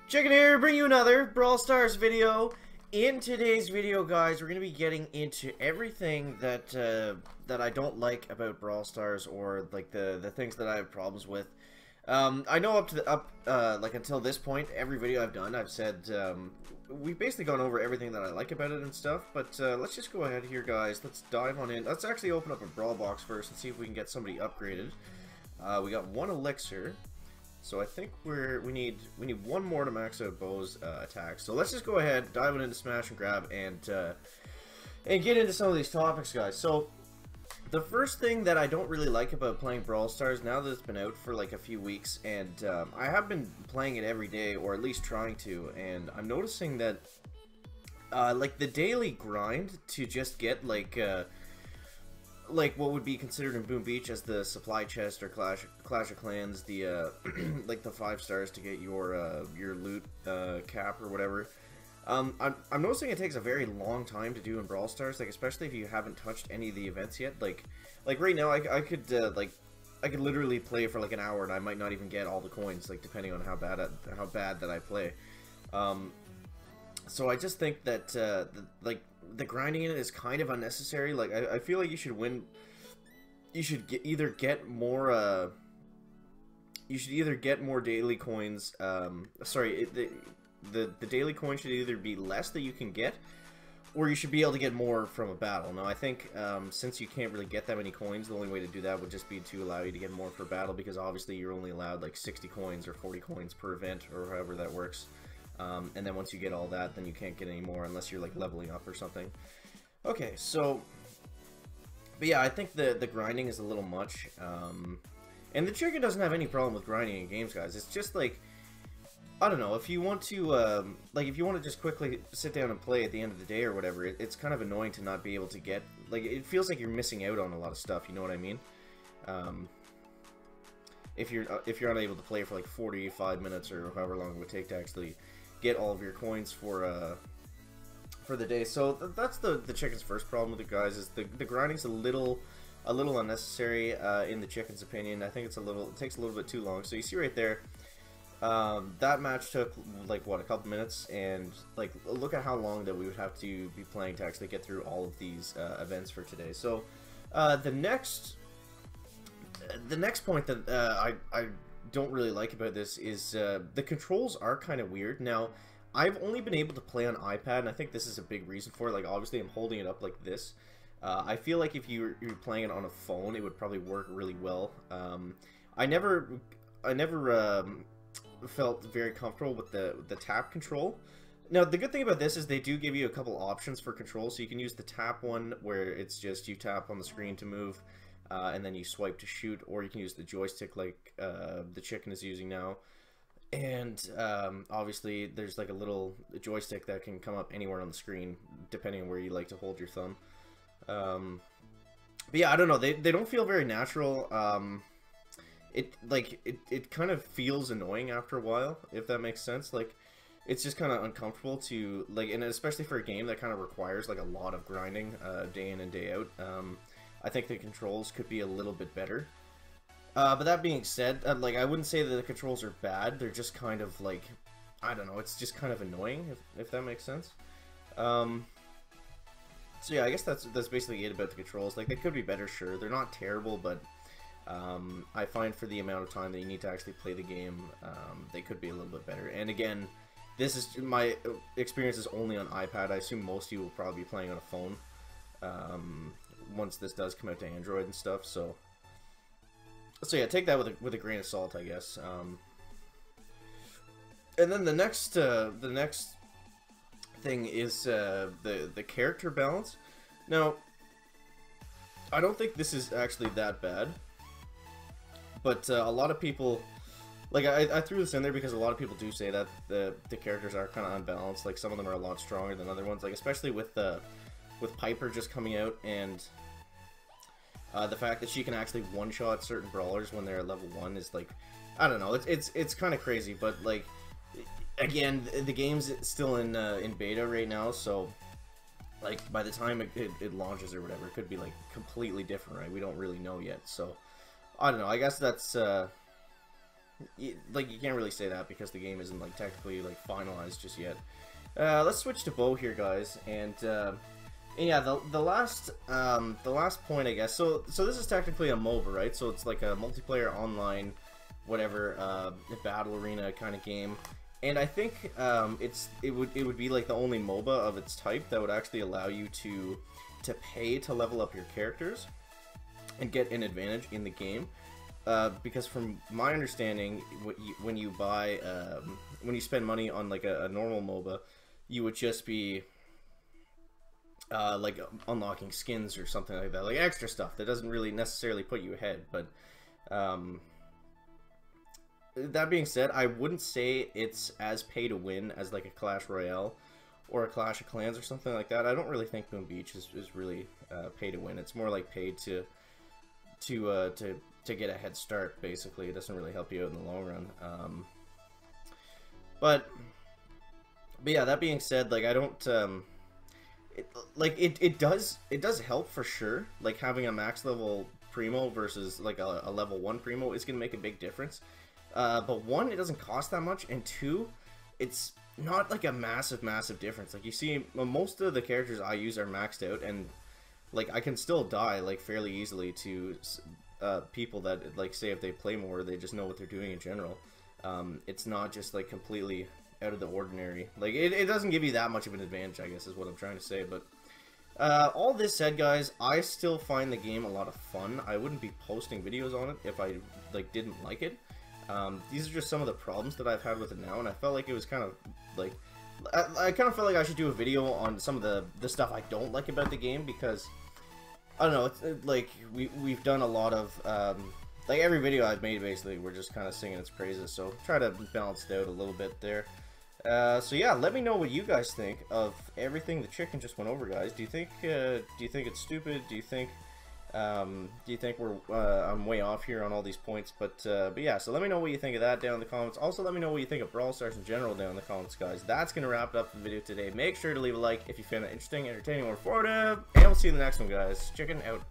Chicken here, bring you another Brawl Stars video. In today's video, guys, we're going to be getting into everything that that I don't like about Brawl Stars, or like the things that I have problems with. I know like until this point, every video I've done, I've said we've basically gone over everything that I like about it and stuff. But let's just go ahead here, guys. Let's dive on in. Let's actually open up a Brawl box first and see if we can get somebody upgraded. We got one elixir. So I think we need one more to max out Bo's attack. So let's just go ahead, dive into Smash and Grab, and get into some of these topics, guys. So the first thing that I don't really like about playing Brawl Stars, now that it's been out for like a few weeks, and I have been playing it every day, or at least trying to, and I'm noticing that like the daily grind to just get like what would be considered in Boom Beach as the supply chest or Clash of Clans, the like the 5 stars to get your loot cap or whatever. I'm noticing it takes a very long time to do in Brawl Stars, like especially if you haven't touched any of the events yet. Like right now, I could literally play for like an hour and I might not even get all the coins, like depending on how bad that I play. So I just think that the grinding in it is kind of unnecessary. Like I feel like you should win. You should either get more. You should either get more daily coins. Sorry, the daily coin should either be less that you can get, or you should be able to get more from a battle. Now I think since you can't really get that many coins, the only way to do that would just be to allow you to get more for battle, because obviously you're only allowed like 60 coins or 40 coins per event, or however that works. And then once you get all that, then you can't get any more unless you're like leveling up or something. Okay, so, but yeah, I think the grinding is a little much. And the chicken doesn't have any problem with grinding in games, guys. It's just like, I don't know, if you want to like if you want to just quickly sit down and play at the end of the day or whatever, it's kind of annoying to not be able to get, like, it feels like you're missing out on a lot of stuff. You know what I mean? If you're unable to play for like 45 minutes or however long it would take to actually get all of your coins for the day. So that's the chicken's first problem with it, guys, is the grinding's a little unnecessary in the chicken's opinion. I think it takes a little bit too long. So you see right there, that match took like what, a couple minutes, and like look at how long that we would have to be playing to actually get through all of these events for today. So the next point that I don't really like about this is the controls are kind of weird. Now, I've only been able to play on iPad, and I think this is a big reason for it. Like, obviously, I'm holding it up like this. I feel like if you're playing it on a phone, it would probably work really well. I never felt very comfortable with the tap control. Now, the good thing about this is they do give you a couple options for control, so you can use the tap one, where it's just you tap on the screen to move, and then you swipe to shoot, or you can use the joystick like the chicken is using now. And obviously there's like a little joystick that can come up anywhere on the screen depending on where you like to hold your thumb. But yeah, I don't know, they don't feel very natural. It kind of feels annoying after a while, if that makes sense. Like, it's just kind of uncomfortable to, like, and especially for a game that kind of requires like a lot of grinding day in and day out. I think the controls could be a little bit better. But that being said, like, I wouldn't say that the controls are bad. They're just kind of like, I don't know, it's just kind of annoying, if that makes sense. So yeah, I guess that's basically it about the controls. Like, they could be better, sure. They're not terrible, but I find for the amount of time that you need to actually play the game, they could be a little bit better. And again, this is, my experience is only on iPad. I assume most of you will probably be playing on a phone once this does come out to Android and stuff. So yeah, take that with a grain of salt, I guess. And then the next thing is the character balance. Now, I don't think this is actually that bad, but a lot of people, like, I threw this in there because a lot of people do say that the characters are kind of unbalanced. Like, some of them are a lot stronger than other ones, like especially with Piper just coming out, and the fact that she can actually one-shot certain brawlers when they're at level 1 is, like, I don't know, it's kind of crazy. But, like, again, the game's still in beta right now, so, like, by the time it launches or whatever, it could be, like, completely different, right? We don't really know yet. So I don't know, I guess that's like, you can't really say that because the game isn't, like, technically, like, finalized just yet. Let's switch to Bow here, guys, and yeah, the last point, I guess. So this is technically a MOBA, right? So it's like a multiplayer online, whatever, battle arena kind of game. And I think it would be like the only MOBA of its type that would actually allow you to pay to level up your characters and get an advantage in the game. Because from my understanding, when you buy when you spend money on like a normal MOBA, you would just be like unlocking skins or something like that, like extra stuff that doesn't really necessarily put you ahead. But that being said, I wouldn't say it's as pay to win as like a Clash Royale or a Clash of Clans or something like that. I don't really think Boom Beach is really pay to win. It's more like paid to get a head start. Basically, it doesn't really help you out in the long run. But yeah, that being said, like I don't it does help for sure. Like having a max level primo versus like a level 1 primo is gonna make a big difference. But one, it doesn't cost that much, and two, it's not like a massive difference. Like you see, most of the characters I use are maxed out, and like I can still die like fairly easily to people that, like, say if they play more, they just know what they're doing in general. It's not just like completely out of the ordinary. Like it doesn't give you that much of an advantage, I guess is what I'm trying to say. But all this said, guys, I still find the game a lot of fun. I wouldn't be posting videos on it if I like didn't like it. These are just some of the problems that I've had with it now, and I felt like it was kind of like I kind of felt like I should do a video on some of the stuff I don't like about the game, because I don't know, it's like we've done a lot of like every video I've made, basically we're just kind of singing its praises, so try to balance it out a little bit there. So yeah, let me know what you guys think of everything the chicken just went over, guys. Do you think it's stupid? Do you think we're I'm way off here on all these points? But yeah, so let me know what you think of that down in the comments. Also, let me know what you think of Brawl Stars in general down in the comments, guys. That's gonna wrap up the video today. Make sure to leave a like if you found it interesting, entertaining, or informative, and we'll see you in the next one, guys. Chicken out.